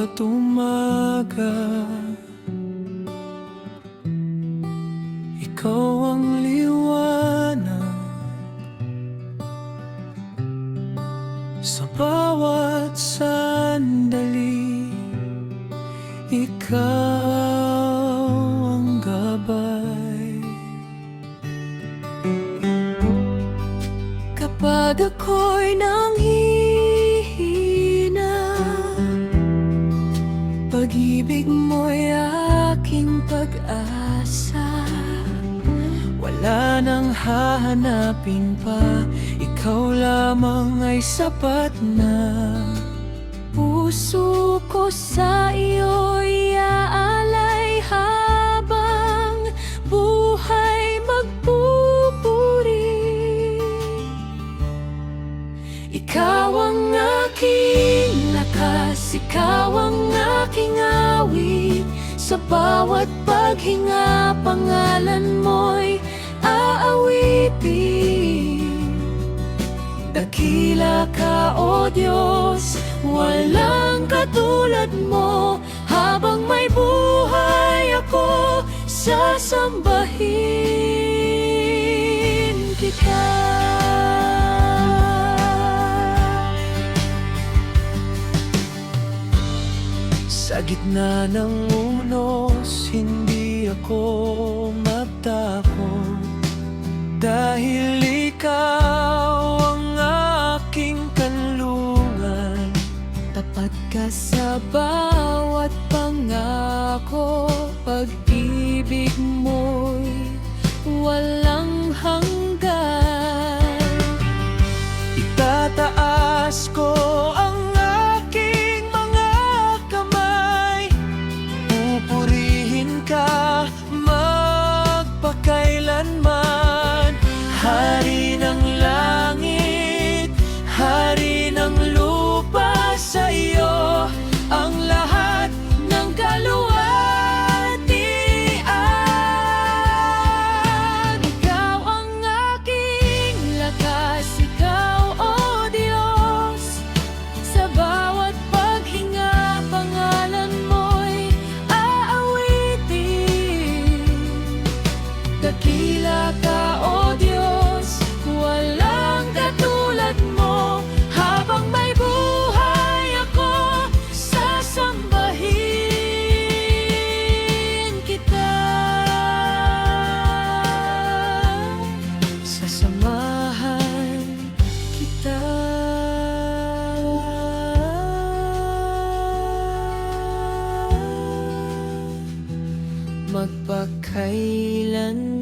bawat umaga. Ikaw ang liwanag sa bawat sandali. Ikaw ang gabay kapag ako'y nanghihina. Pag-ibig mo'y aking pag-asa. Wala nang hahanapin pa, ikaw lamang ay sapat na. Puso ko sa iyo'y aalay habang buhay magpupuri. Ikaw ang aking lakas, ikaw ang aking awit. Sa bawat paghinga, pangalan mo'y aawitin. Dakila ka, O Diyos, walang katulad mo. Habang may buhay ako, sasambahin kita. Sa gitna ng unos, hindi ako matakot, dahil ikaw ang aking kanlungan. Tapat ka sa bawat pangako, pag-ibig mo'y walang hanggan. Itataas ko ang aking mga kamay, pupurihin ka magpakailanman. Hari ng langit, hari ng lupa, sa iyo ang lahat ng kaluwalhatian. Ikaw ang aking lakas, ikaw, O Diyos. Sa bawat paghinga, pangalan mo'y aawitin. Dakila ka, O Diyos, walang katulad mo. Habang may buhay ako, sasambahin kita. Sasamahan kita. Magpakailanman.